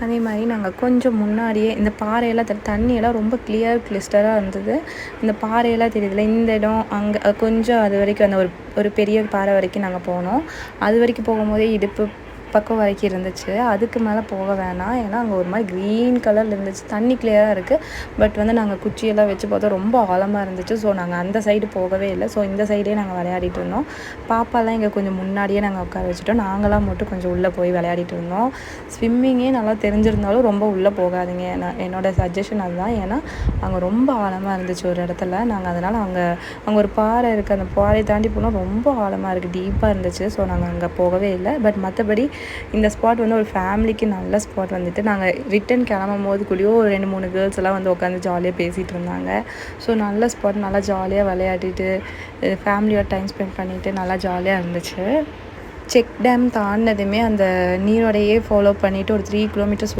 அதே மாதிரி நாங்கள் கொஞ்சம் முன்னாடியே இந்த பாறையெல்லாம் தண்ணியெல்லாம் ரொம்ப கிளிஸ்டராக இருந்தது. இந்த பாறையெல்லாம் தெரியுதுல்ல, இந்த இடம் அங்கே கொஞ்சம் அது வரைக்கும் அந்த ஒரு பெரிய பாறை வரைக்கும் நாங்கள் போனோம். அது வரைக்கும் போகும்போதே இடுப்பு பக்கம் வரைக்கும் இருந்துச்சு. அதுக்கு மேலே போக வேணாம், ஏன்னா அங்கே ஒரு மாதிரி க்ரீன் கலரில் இருந்துச்சு. தண்ணி கிளியராக இருக்குது, பட் வந்து நாங்கள் குச்சியெல்லாம் வச்சு பார்த்தோம், ரொம்ப ஆழமாக இருந்துச்சு. ஸோ நாங்கள் அந்த சைடு போகவே இல்லை. ஸோ இந்த சைடே நாங்கள் விளையாடிட்டு இருந்தோம். பாப்பாலாம் இங்கே கொஞ்சம் முன்னாடியே நாங்கள் உட்கார வச்சுட்டோம். நாங்களாம் மட்டும் கொஞ்சம் உள்ளே போய் விளையாடிட்டு இருந்தோம். ஸ்விம்மிங்கே நல்லா தெரிஞ்சிருந்தாலும் ரொம்ப உள்ளே போகாதீங்க, என்னோடய சஜஷன் அதுதான். ஏன்னா அங்கே ரொம்ப ஆழமாக இருந்துச்சு ஒரு இடத்துல. நாங்கள் அதனால் அங்கே ஒரு பாறை இருக்குது, அந்த பாறையை தாண்டி போனால் ரொம்ப ஆழமாக இருக்குது, டீப்பாக இருந்துச்சு. ஸோ நாங்கள் அங்கே போகவே இல்லை. பட் மற்றபடி இந்த ஸ்பாட் வந்து ஒரு ஃபேமிலிக்கு நல்ல ஸ்பாட். வந்துட்டு நாங்கள் ரிட்டன் கிளம்பும் போது கூடயோ ஒரு 2-3 கேர்ள்ஸ் எல்லாம் வந்து உட்காந்து ஜாலியாக பேசிகிட்டு இருந்தாங்க. ஸோ நல்ல ஸ்பாட், நல்லா ஜாலியாக விளையாடிட்டு ஃபேமிலியோட டைம் ஸ்பெண்ட் பண்ணிவிட்டு நல்லா ஜாலியாக இருந்துச்சு. செக் டேம் தாண்டினதுமே அந்த நீரோடையே ஃபாலோ பண்ணிவிட்டு ஒரு 3 கிலோமீட்டர்ஸ்